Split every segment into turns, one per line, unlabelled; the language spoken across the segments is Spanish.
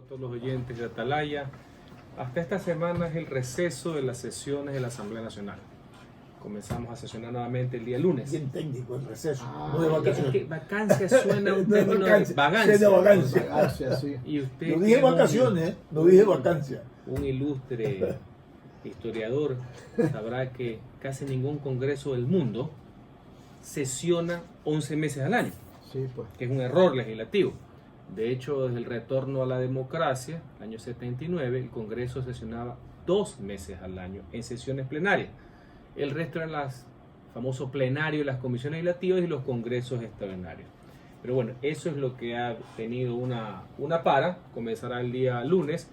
todos los oyentes de Atalaya. Hasta esta semana es el receso de las sesiones de la Asamblea Nacional. Comenzamos a sesionar nuevamente el día lunes.
Bien técnico el receso,
no de vacaciones. Es que vacancia suena un término de vagancia.
De vagancia.
Sí. Y usted
no dije vacaciones, no dije vacancia.
Un ilustre historiador sabrá que casi ningún congreso del mundo sesiona 11 meses al año.
Sí, pues.
Que es un error legislativo. De hecho, desde el retorno a la democracia, el año 79, el Congreso sesionaba 2 meses al año en sesiones plenarias. El resto eran los famosos plenarios, las comisiones legislativas y los congresos extraordinarios. Pero bueno, eso es lo que ha tenido una para. Comenzará el día lunes,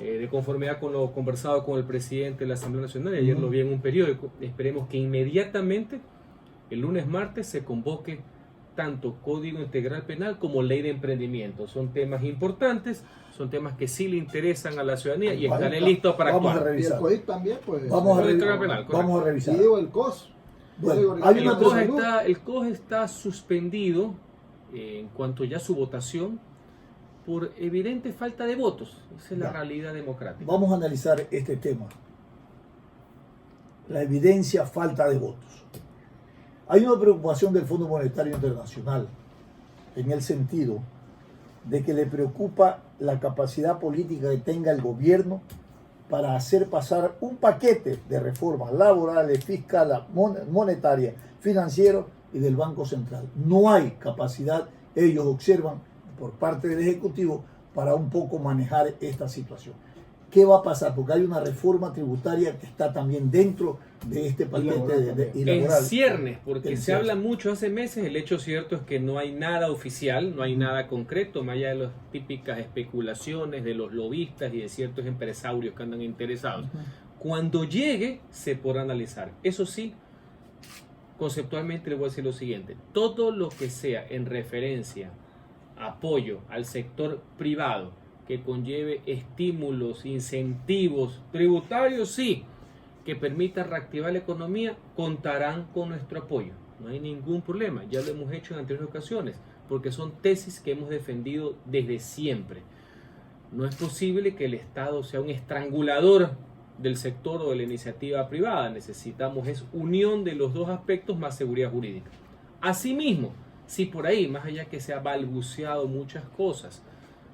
de conformidad con lo conversado con el presidente de la Asamblea Nacional. Ayer lo vi en un periódico. Esperemos que inmediatamente, el lunes, martes, se convoque tanto Código Integral Penal como Ley de Emprendimiento. Son temas importantes, son temas que sí le interesan a la ciudadanía y estaré listo para
vamos
actuar.
A revisar.
Y el COIP también, pues.
Vamos a revisar.
Y digo el COS.
Bueno, hay una cosa.
El COS está suspendido en cuanto ya a su votación por evidente falta de votos. Esa es la realidad democrática.
Vamos a analizar este tema. La evidencia falta de votos. Hay una preocupación del Fondo Monetario Internacional en el sentido de que le preocupa la capacidad política que tenga el gobierno para hacer pasar un paquete de reformas laborales, fiscales, monetarias, financieras y del Banco Central. No hay capacidad, ellos observan, por parte del Ejecutivo para un poco manejar esta situación. ¿Qué va a pasar? Porque hay una reforma tributaria que está también dentro de este paquete
en ciernes, porque se habla mucho hace meses. El hecho cierto es que no hay nada oficial, no hay nada concreto, más allá de las típicas especulaciones de los lobistas y de ciertos empresarios que andan interesados. Cuando llegue, se podrá analizar. Eso sí, conceptualmente le voy a decir lo siguiente: todo lo que sea en referencia, apoyo al sector privado, que conlleve estímulos, incentivos tributarios, sí, que permita reactivar la economía, contarán con nuestro apoyo. No hay ningún problema, ya lo hemos hecho en anteriores ocasiones, porque son tesis que hemos defendido desde siempre. No es posible que el Estado sea un estrangulador del sector o de la iniciativa privada. Necesitamos es unión de los dos aspectos más seguridad jurídica. Asimismo, si por ahí, más allá que se ha balbuceado muchas cosas,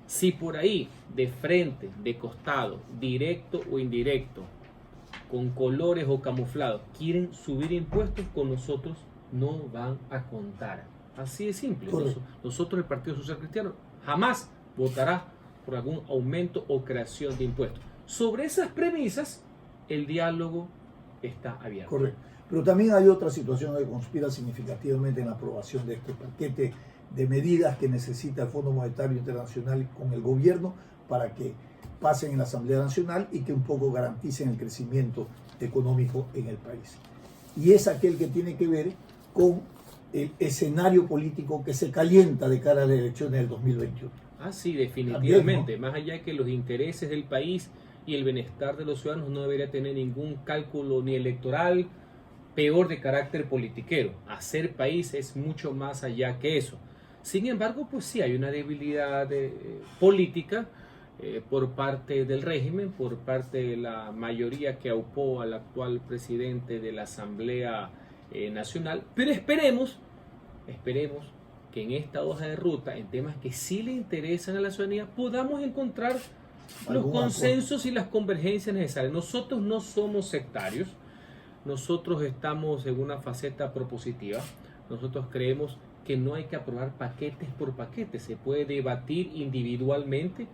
si por ahí, de frente, de costado, directo o indirecto, con colores o camuflados, quieren subir impuestos, con nosotros no van a contar. Así de simple. Nosotros, el Partido Social Cristiano, jamás votará por algún aumento o creación de impuestos. Sobre esas premisas, el diálogo está abierto.
Correcto. Pero también hay otra situación que conspira significativamente en la aprobación de este paquete de medidas que necesita el Fondo Monetario Internacional con el gobierno para que pasen en la Asamblea Nacional y que un poco garanticen el crecimiento económico en el país. Y es aquel que tiene que ver con el escenario político que se calienta de cara a las elecciones del 2021.
Ah, sí, definitivamente.
También, ¿no?
Más allá de que los intereses del país y el bienestar de los ciudadanos no debería tener ningún cálculo ni electoral, peor de carácter politiquero. Hacer país es mucho más allá que eso. Sin embargo, pues sí, hay una debilidad política por parte del régimen, por parte de la mayoría que aupó al actual presidente de la Asamblea Nacional. Pero esperemos que en esta hoja de ruta, en temas que sí le interesan a la ciudadanía, podamos encontrar los consensos y las convergencias necesarias. Nosotros no somos sectarios, nosotros estamos en una faceta propositiva, nosotros creemos que no hay que aprobar paquetes por paquete, se puede debatir individualmente,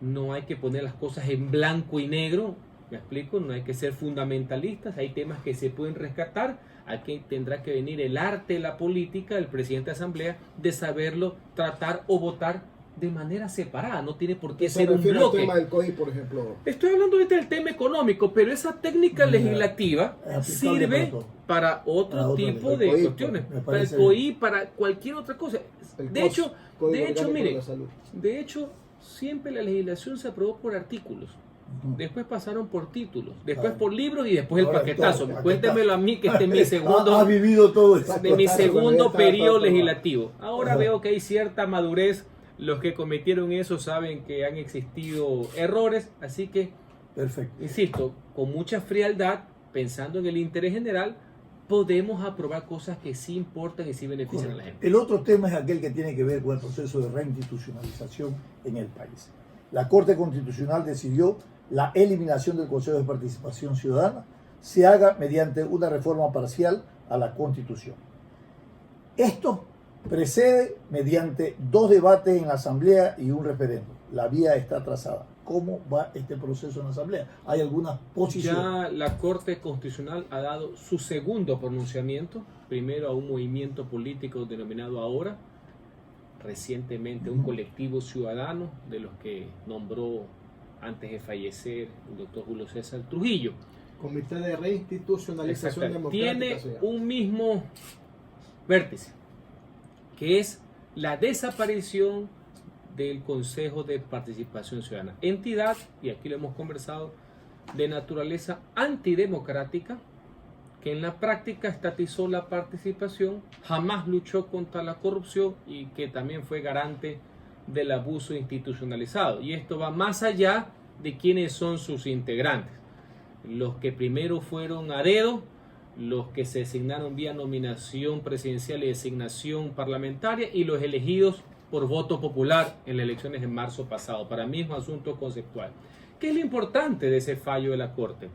no hay que poner las cosas en blanco y negro, ¿me explico? No hay que ser fundamentalistas, hay temas que se pueden rescatar, aquí tendrá que venir el arte de la política, el presidente de asamblea, de saberlo tratar o votar de manera separada, no tiene por qué ser un bloque.
Al tema del COI, por ejemplo.
Estoy hablando ahorita del tema económico, pero esa técnica legislativa sirve para otro tipo de cuestiones, para el COI, para cualquier otra cosa. De hecho, mire, de hecho, siempre la legislación se aprobó por artículos. Después pasaron por títulos, después por libros y después el paquetazo. Cuéntemelo a mí, que este es mi segundo,
ha vivido todo esto.
de mi segundo periodo legislativo. Ahora veo que hay cierta madurez Los que cometieron eso saben que han existido errores, así que,
Perfecto.
insisto, con mucha frialdad, pensando en el interés general, podemos aprobar cosas que sí importan y sí benefician a la gente.
El otro tema es aquel que tiene que ver con el proceso de reinstitucionalización en el país. La Corte Constitucional decidió la eliminación del Consejo de Participación Ciudadana se haga mediante una reforma parcial a la Constitución. Esto precede mediante 2 debates en la Asamblea y un referéndum. La vía está trazada. ¿Cómo va este proceso en la Asamblea? ¿Hay alguna posición?
Ya la Corte Constitucional ha dado su segundo pronunciamiento, primero a un movimiento político denominado Ahora, recientemente un colectivo ciudadano de los que nombró antes de fallecer el doctor Julio César Trujillo.
Comité de Reinstitucionalización
Exacto.
Democrática.
Tiene
se llama.
un mismo vértice, que es la desaparición del Consejo de Participación Ciudadana, entidad, y aquí lo hemos conversado, de naturaleza antidemocrática, que en la práctica estatizó la participación, jamás luchó contra la corrupción y que también fue garante del abuso institucionalizado. Y esto va más allá de quiénes son sus integrantes. Los que primero fueron a dedo, los que se designaron vía nominación presidencial y designación parlamentaria, y los elegidos por voto popular en las elecciones de marzo pasado. Para mí es un asunto conceptual. ¿Qué es lo importante de ese fallo de la Corte?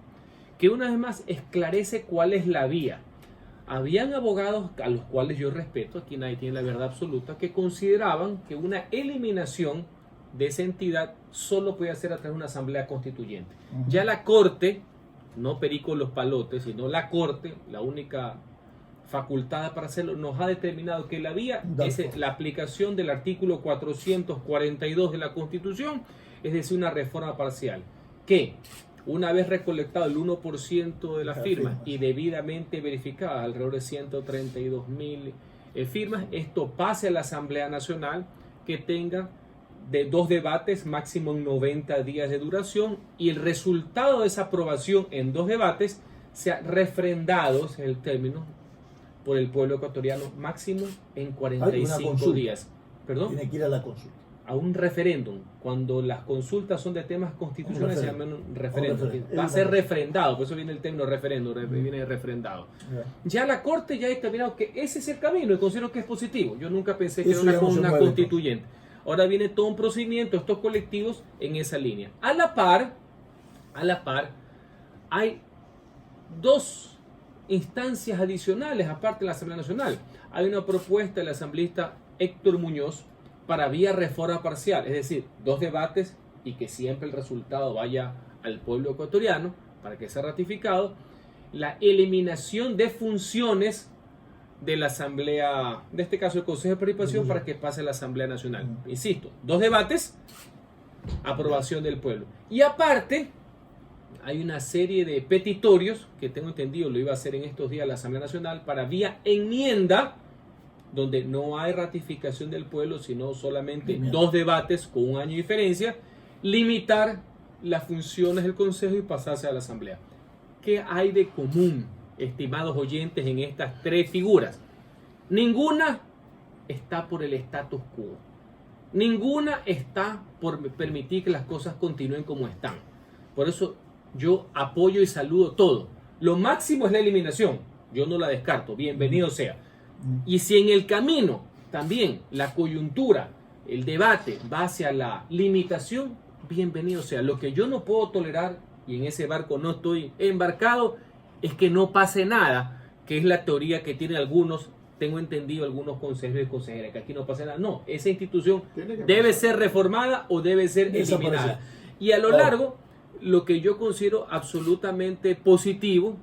Que una vez más esclarece cuál es la vía. Habían abogados a los cuales yo respeto, aquí nadie tiene la verdad absoluta, que consideraban que una eliminación de esa entidad solo podía ser a través de una asamblea constituyente. Ya la Corte, no Perico los Palotes, sino la Corte, la única facultada para hacerlo, nos ha determinado que la vía es la aplicación del artículo 442 de la Constitución, es decir, una reforma parcial, que una vez recolectado el 1% de las firmas y debidamente verificadas, alrededor de 132.000 firmas, esto pase a la Asamblea Nacional, que tenga de 2 debates, máximo en 90 días de duración, y el resultado de esa aprobación en 2 debates sea refrendado, es el término, por el pueblo ecuatoriano, máximo en 45 días. ¿Perdón?
Tiene que ir a la consulta.
A un referéndum. Cuando las consultas son de temas constitucionales se llaman un referéndum. Va a ser refrendado, por eso viene el término referéndum, viene refrendado. Ya la Corte ya ha determinado que ese es el camino y considero que es positivo. Yo nunca pensé que
Eso
era
ya no se
una
mueve,
constituyente. Ahora viene todo un procedimiento, estos colectivos en esa línea. A la par, hay 2 instancias adicionales aparte de la Asamblea Nacional. Hay una propuesta del asambleísta Héctor Muñoz para vía reforma parcial, es decir, 2 debates y que siempre el resultado vaya al pueblo ecuatoriano para que sea ratificado, la eliminación de funciones de la Asamblea, de este caso el Consejo de Participación, para que pase a la Asamblea Nacional. Insisto, 2 debates, aprobación del pueblo. Y aparte, hay una serie de petitorios, que tengo entendido lo iba a hacer en estos días la Asamblea Nacional, para vía enmienda, donde no hay ratificación del pueblo, sino solamente 2 debates con 1 año de diferencia, limitar las funciones del Consejo y pasarse a la Asamblea. ¿Qué hay de común, estimados oyentes, en estas 3 figuras? Ninguna está por el status quo. Ninguna está por permitir que las cosas continúen como están. Por eso yo apoyo y saludo todo. Lo máximo es la eliminación. Yo no la descarto. Bienvenido sea. Y si en el camino también la coyuntura, el debate va hacia la limitación, bienvenido sea. Lo que yo no puedo tolerar, y en ese barco no estoy embarcado, es que no pase nada, que es la teoría que tienen algunos, tengo entendido, algunos consejeros y consejeras, que aquí no pase nada. No, esa institución debe ser reformada o debe ser eliminada. Y a lo largo, lo que yo considero absolutamente positivo,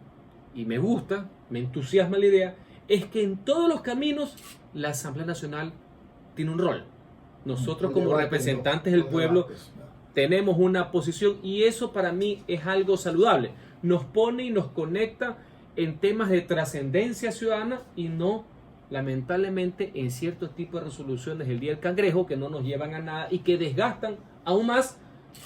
y me gusta, me entusiasma la idea, es que en todos los caminos la Asamblea Nacional tiene un rol. Nosotros como representantes del pueblo tenemos una posición, y eso para mí es algo saludable. Nos pone y nos conecta en temas de trascendencia ciudadana y no, lamentablemente, en ciertos tipos de resoluciones del Día del Cangrejo que no nos llevan a nada y que desgastan aún más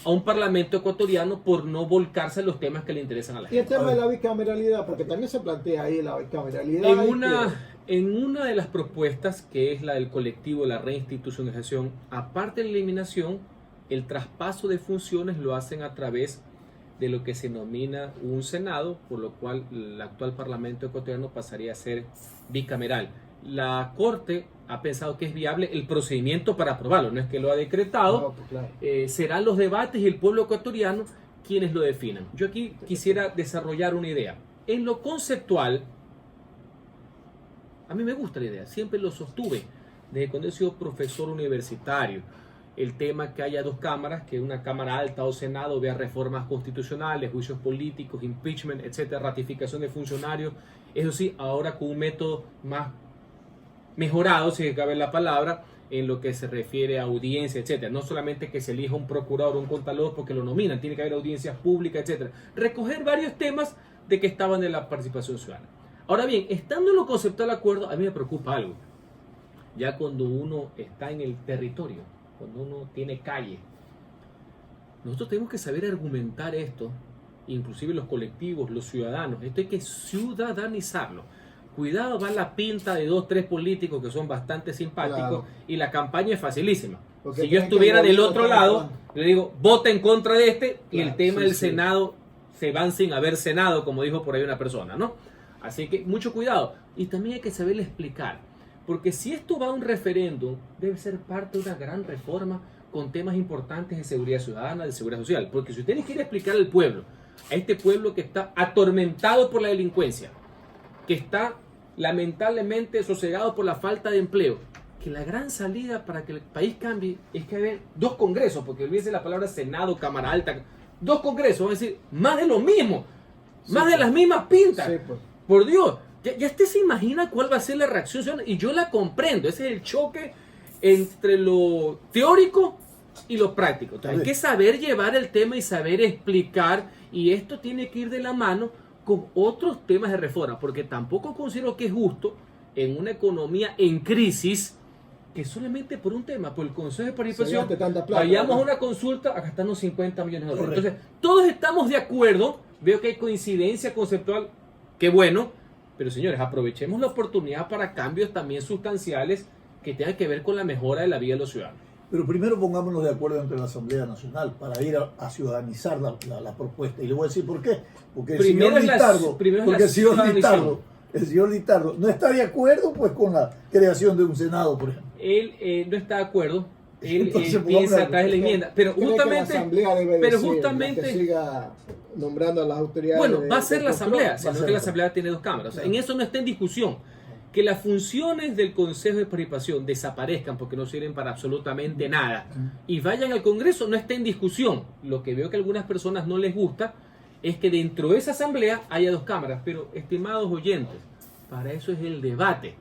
a un parlamento ecuatoriano por no volcarse en los temas que le interesan a la
Y el
gente.
tema de la bicameralidad, porque también se plantea ahí la bicameralidad.
En una de las propuestas, que es la del colectivo, la reinstitucionalización, aparte de la eliminación, el traspaso de funciones lo hacen a través de lo que se denomina un Senado, por lo cual el actual Parlamento ecuatoriano pasaría a ser bicameral. La Corte ha pensado que es viable el procedimiento para aprobarlo, no es que lo ha decretado,
No, pues claro.
serán los debates y el pueblo ecuatoriano quienes lo definan. Yo aquí quisiera desarrollar una idea. En lo conceptual, a mí me gusta la idea, siempre lo sostuve, desde cuando he sido profesor universitario. El tema que haya dos cámaras, que una cámara alta o senado vea reformas constitucionales, juicios políticos, impeachment, etcétera, ratificación de funcionarios, eso sí, ahora con un método más mejorado, si cabe la palabra, en lo que se refiere a audiencia, etcétera. No solamente que se elija un procurador o un contador porque lo nominan, tiene que haber audiencias públicas, etcétera. Recoger varios temas de que estaban en la participación ciudadana. Ahora bien, estando en lo conceptual de acuerdo, a mí me preocupa algo. Ya cuando uno está en el territorio, cuando uno tiene calle, nosotros tenemos que saber argumentar esto, inclusive los colectivos, los ciudadanos. Esto hay que ciudadanizarlo. Cuidado, va la pinta de 2, 3 políticos que son bastante simpáticos,
Claro.
Y la campaña es facilísima.
Porque
Si yo
tienen que
estuviera del
moverlo
otro
cada
lado,
cuánto.
le digo, vota en contra de este, y el
Claro,
tema
sí,
del
sí.
Senado se van sin haber Senado, como dijo por ahí una persona, ¿no? Así que mucho cuidado. Y también hay que saberle explicar. Porque si esto va a un referéndum, debe ser parte de una gran reforma con temas importantes de seguridad ciudadana, de seguridad social. Porque si ustedes quieren explicar al pueblo, a este pueblo que está atormentado por la delincuencia, que está lamentablemente sosegado por la falta de empleo, que la gran salida para que el país cambie es que haya 2 congresos, porque olvídense la palabra Senado, Cámara Alta, 2 congresos, vamos a decir, más de lo mismo, más de las mismas pintas.
Sí, pues.
Por Dios, ya usted se imagina cuál va a ser la reacción ciudadana, y yo la comprendo. Ese es el choque entre lo teórico y lo práctico. Entonces, hay que saber llevar el tema y saber explicar, y esto tiene que ir de la mano con otros temas de reforma, porque tampoco considero que es justo en una economía en crisis que solamente por un tema, por el Consejo de Participación,
gaste tanta plata,
vayamos a
¿verdad?
una consulta a gastarnos 50 millones de dólares.
Correcto.
Entonces, todos estamos de acuerdo, veo que hay coincidencia conceptual, qué bueno, pero señores, aprovechemos la oportunidad para cambios también sustanciales que tengan que ver con la mejora de la vida de los ciudadanos.
Pero primero pongámonos de acuerdo entre la Asamblea Nacional para ir a ciudadanizar la propuesta. Y le voy a decir por qué. Porque
Primero es la ciudadanización.
el señor Litardo no está de acuerdo pues con la creación de un Senado, por ejemplo.
Él no está de acuerdo, él
Entonces,
piensa
pongámoslo.
atrás de la enmienda, pero
¿Cree que
justamente...
la asamblea debe
pero
decir,
justamente-
que siga nombrando a las autoridades?
Bueno,
de-
va a ser
de
la
control?
asamblea,
Va a
sino
ser
que la
la
asamblea tiene 2 cámaras. O sea, en
Claro.
eso no está en discusión. Que las funciones del Consejo de Participación desaparezcan porque no sirven para absolutamente nada y vayan al Congreso no está en discusión. Lo que veo que a algunas personas no les gusta es que dentro de esa asamblea haya 2 cámaras. Pero, estimados oyentes, para eso es el debate.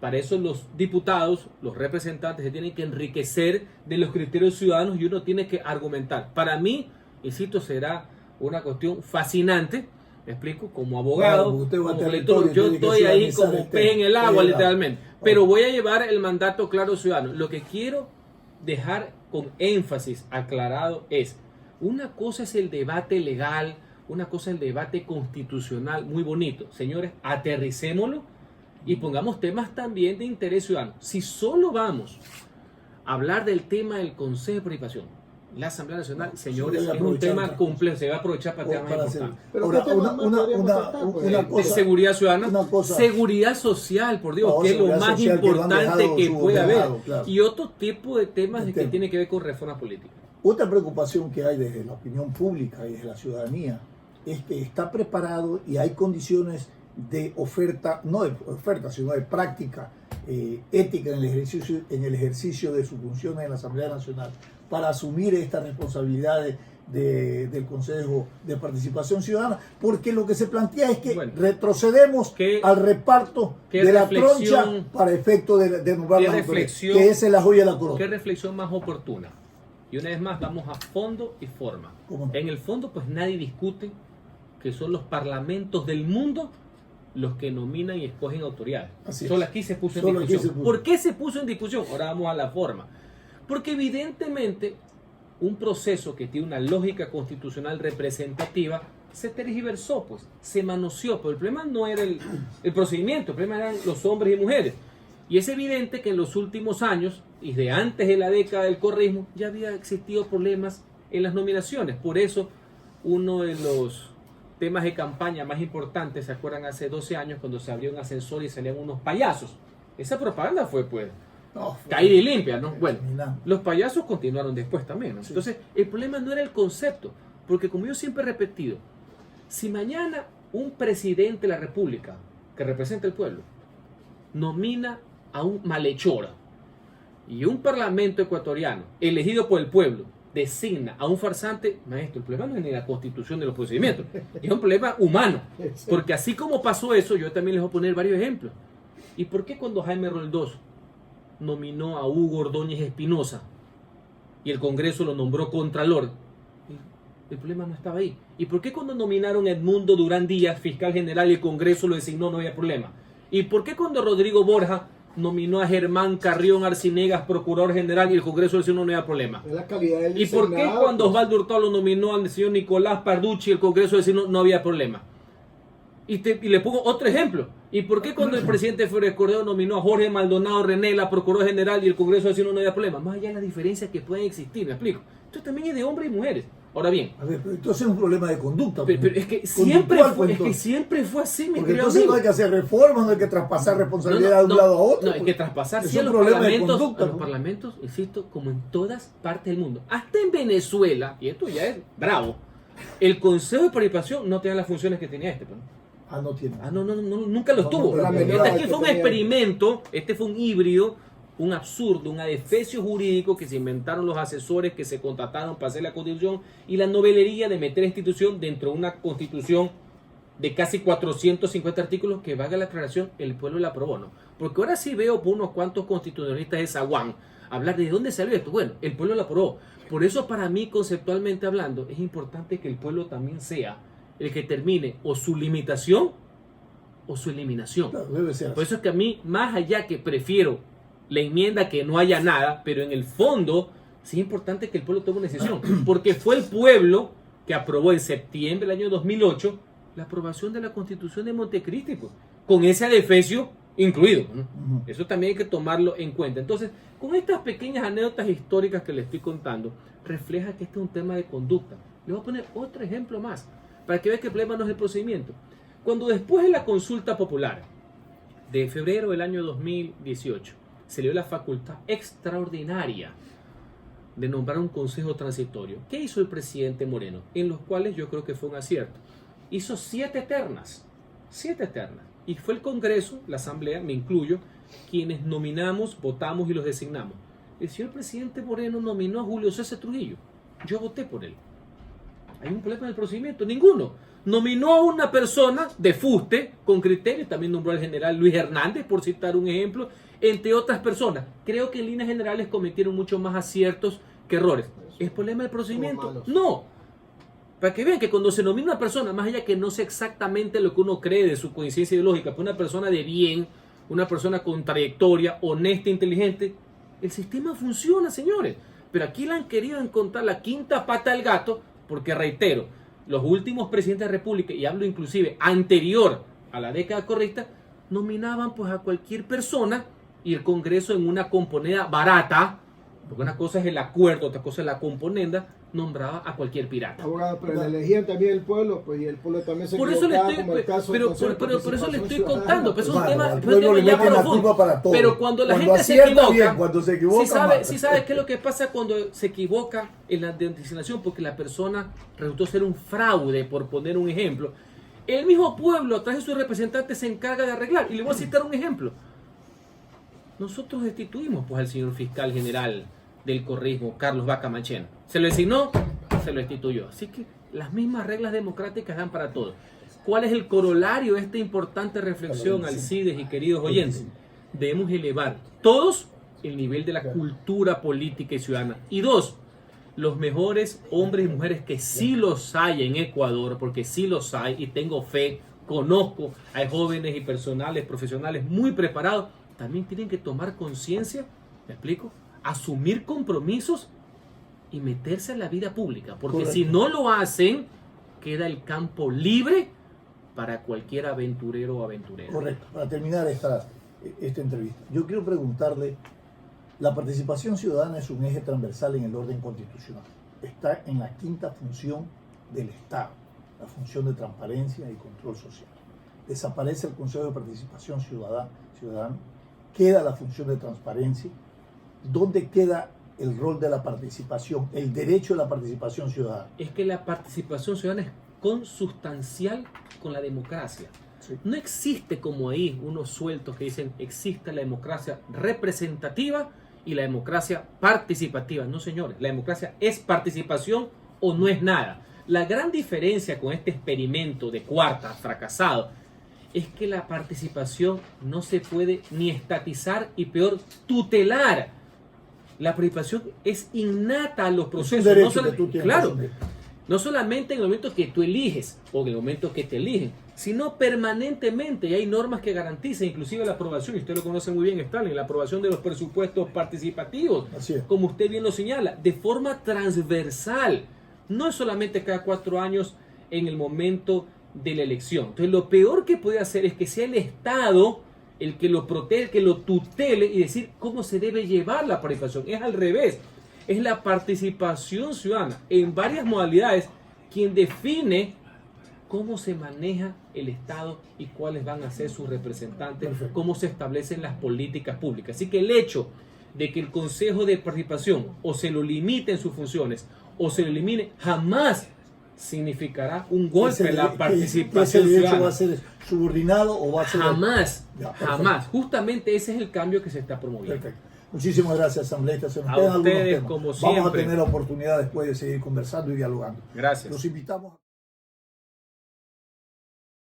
Para eso los diputados, los representantes se tienen que enriquecer de los criterios ciudadanos y uno tiene que argumentar. Para mí, insisto, será una cuestión fascinante. ¿Me explico? Como abogado,
Claro, usted va
como
al
politólogo,
territorio,
yo
tiene que
estoy ahí
ciudadanizar
como
el
pez en el agua,
tema.
literalmente. Pero voy a llevar el mandato claro ciudadano. Lo que quiero dejar con énfasis aclarado es, una cosa es el debate legal, una cosa es el debate constitucional, muy bonito. Señores, aterricémoslo y pongamos temas también de interés ciudadano. Si solo vamos a hablar del tema del Consejo de Participación, la Asamblea Nacional, señores,
Sí,
es un tema
aprovechar.
complejo, se va a aprovechar para temas
Para hacer-
importantes.
Pero
Ahora,
¿qué tema más podríamos tratar, pues?
una
De
cosa,
seguridad ciudadana,
una cosa-
seguridad social, por Dios,
No,
que es lo
seguridad
más
social que lo han
importante
dejado
que puede haber.
subordinado, claro.
Y otro tipo de temas que
Entiendo.
tiene que ver con reformas políticas.
Otra preocupación que hay desde la opinión pública y desde la ciudadanía es que está preparado y hay condiciones de oferta, no de oferta, sino de práctica ética en el ejercicio de sus funciones en la Asamblea Nacional para asumir estas responsabilidades del Consejo de Participación Ciudadana, porque lo que se plantea es que
Bueno,
retrocedemos
¿qué-
al reparto
qué
de la
reflexión-
troncha para efecto de nombrar
qué
las autoridades,
reflexión-
que esa es la joya de la corona.
¿Qué reflexión más oportuna? Y una vez más, vamos a fondo y forma.
¿Cómo no?
En el fondo, pues nadie discute que son los parlamentos del mundo los que nominan y escogen autoridades.
Así es.
Solo aquí se puso en
Solo aquí
discusión.
se puso.
¿Por qué se puso en discusión? Ahora vamos a la forma. Porque evidentemente un proceso que tiene una lógica constitucional representativa se tergiversó, pues, se manoseó, pero el problema no era el procedimiento, el problema eran los hombres y mujeres. Y es evidente que en los últimos años, y de antes de la década del correísmo, ya había existido problemas en las nominaciones. Por eso, uno de los temas de campaña más importantes, ¿se acuerdan? Hace 12 años, cuando se abrió un ascensor y salían unos payasos. Esa propaganda fue, pues, caída y limpia, ¿no? Bueno, los payasos continuaron después también, ¿no? Entonces, el problema no era el concepto, porque como yo siempre he repetido, si mañana un presidente de la República que representa al pueblo nomina a un malhechor y un parlamento ecuatoriano elegido por el pueblo designa a un farsante, maestro, el problema no es ni la constitución de los procedimientos, es un problema humano, porque así como pasó eso, yo también les voy a poner varios ejemplos. ¿Y por qué cuando Jaime Roldós nominó a Hugo Ordóñez Espinosa y el Congreso lo nombró contralor, el problema no estaba ahí? ¿Y por qué cuando nominaron a Edmundo Durán Díaz, fiscal general, y el Congreso lo designó, no había problema? ¿Y por qué cuando Rodrigo Borja nominó a Germán Carrión Arciniegas, procurador general, y el Congreso lo designó, no había problema?
Es la calidad del
¿Y por qué
Senado,
cuando
pues?
Osvaldo Hurtado lo nominó al señor Nicolás Parducci y el Congreso lo designó, no había problema? Y le pongo otro ejemplo. ¿Y por qué cuando el presidente Flores Cordero nominó a Jorge Maldonado Renela, procurador general, y el Congreso designó, no había problema? Más allá de las diferencias que pueden existir, ¿me explico? Esto también es de hombres y mujeres. Ahora bien,
A ver, pero entonces es un problema de conducta.
pero es que
conductual,
siempre fue así, mi
porque
querido
entonces
amigo.
no hay que hacer reformas, no hay que traspasar responsabilidad de un lado a otro.
No, hay que traspasar
Es
sí, a
un
los
problema de
parlamentos,
conducta,
a los
¿no?
parlamentos, insisto, como en todas partes del mundo. Hasta en Venezuela, y esto ya es bravo, el Consejo de Participación no tenía las funciones que tenía este. ¿No?
No tiene.
No, nunca los
No,
tuvo.
pero la
Este
medida
aquí
que
fue un
tenía-
experimento, este fue un híbrido, un absurdo, un adefesio jurídico que se inventaron los asesores que se contrataron para hacer la constitución y la novelería de meter la institución dentro de una constitución de casi 450 artículos que, valga la aclaración, el pueblo la aprobó, ¿no? Porque ahora sí veo por unos cuantos constitucionalistas de Zaguán hablar de dónde salió esto. Bueno, el pueblo la aprobó. Por eso, para mí, conceptualmente hablando, es importante que el pueblo también sea el que termine o su limitación o su eliminación.
Claro, debe ser
Por
así.
eso es que a mí, más allá que prefiero la enmienda que no haya nada, pero en el fondo sí es importante que el pueblo tome una decisión, porque fue el pueblo que aprobó en septiembre del año 2008 la aprobación de la Constitución de Montecristi, pues, con ese adefesio incluido, ¿no?
Ujú.
Eso también hay que tomarlo en cuenta. Entonces, con estas pequeñas anécdotas históricas que les estoy contando, refleja que este es un tema de conducta. Les voy a poner otro ejemplo más, para que vean que el problema no es el procedimiento. Cuando después de la consulta popular de febrero del año 2018, se le dio la facultad extraordinaria de nombrar un consejo transitorio. ¿Qué hizo el presidente Moreno? En los cuales yo creo que fue un acierto. Hizo 7 ternas. 7 ternas. Y fue el Congreso, la Asamblea, me incluyo, quienes nominamos, votamos y los designamos. El señor presidente Moreno nominó a Julio César Trujillo. Yo voté por él. ¿Hay un problema en el procedimiento? Ninguno. Nominó a una persona de fuste, con criterio, también nombró al general Luis Hernández, por citar un ejemplo, entre otras personas. Creo que en líneas generales cometieron mucho más aciertos que errores. ¿Es problema del procedimiento? No. Para que vean que cuando se nomina una persona, más allá que no sé exactamente lo que uno cree de su coincidencia ideológica, pero una persona de bien, una persona con trayectoria, honesta, inteligente, el sistema funciona, señores. Pero aquí le han querido encontrar la quinta pata al gato, porque reitero, los últimos presidentes de la República, y hablo inclusive anterior a la década correcta, nominaban pues a cualquier persona y el Congreso en una componenda barata, porque una cosa es el acuerdo, otra cosa es la componenda, nombraba a cualquier pirata.
Abogado, pero le elegían también el pueblo, pues y el pueblo también se
Por eso le
equivocaba,
estoy,
como el caso del
pero
Consejo de
por eso le
Participación
estoy
Ciudadana.
contando, pues es un
Hermano,
tema,
al
es un tema
pueblo le
ya
meten la
profundo.
culpa para todo.
Pero cuando la
Cuando
gente se
acierta,
equivoca,
bien, cuando se equivoca, mal.
sí sabe qué es lo que pasa cuando se equivoca en la designación, porque la persona resultó ser un fraude, por poner un ejemplo. El mismo pueblo, a través de sus representantes, se encarga de arreglar. Y le voy a citar un ejemplo. Nosotros destituimos pues al señor fiscal general del correísmo, Carlos Vaca Machén. Se lo designó, se lo destituyó. Así que las mismas reglas democráticas dan para todos. ¿Cuál es el corolario de esta importante reflexión, Alcides y queridos oyentes? Debemos elevar todos el nivel de la cultura política y ciudadana. Y 2, los mejores hombres y mujeres que sí los hay en Ecuador, porque sí los hay y tengo fe, conozco, hay jóvenes y personales, profesionales muy preparados, también tienen que tomar conciencia, ¿me explico? Asumir compromisos y meterse en la vida pública, porque
Correcto.
si no lo hacen, queda el campo libre para cualquier aventurero o aventurera.
Correcto. Para terminar esta entrevista, yo quiero preguntarle, la participación ciudadana es un eje transversal en el orden constitucional. Está en la quinta función del Estado, la función de transparencia y control social. Desaparece el Consejo de Participación Ciudadana, queda la función de transparencia. ¿Dónde queda el rol de la participación, el derecho de la participación ciudadana?
Es que la participación ciudadana es consustancial con la democracia.
Sí.
No existe como ahí unos sueltos que dicen existe la democracia representativa y la democracia participativa. No, señores, la democracia es participación o no es nada. La gran diferencia con este experimento de Cuarta fracasado es que la participación no se puede ni estatizar y peor tutelar. La participación es innata a los procesos.
Es un
No
derecho que tú tienes,
claro,
es un derecho.
no solamente en el momento que tú eliges o en el momento que te eligen, sino permanentemente. Y hay normas que garantizan, inclusive la aprobación, y usted lo conoce muy bien, Stalin, la aprobación de los presupuestos participativos,
Así es.
como usted bien lo señala, de forma transversal. No es solamente cada 4 años en el momento de la elección. Entonces, lo peor que puede hacer es que sea el Estado el que lo protege, el que lo tutele y decir cómo se debe llevar la participación. Es al revés. Es la participación ciudadana en varias modalidades quien define cómo se maneja el Estado y cuáles van a ser sus representantes,
Perfecto.
cómo se establecen las políticas públicas. Así que el hecho de que el Consejo de Participación o se lo limite en sus funciones o se lo elimine, jamás significará un golpe en la participación
ese derecho
ciudadana.
va a ser subordinado o va a ser...
Jamás,
Ya, perfecto.
jamás. Justamente ese es el cambio que se está promoviendo.
Perfecto. Muchísimas gracias, asambleísta. Se nos
A
quedan algunos
ustedes,
temas.
como
Vamos a
siempre.
tener la oportunidad después de seguir conversando y dialogando.
Gracias.
Los invitamos.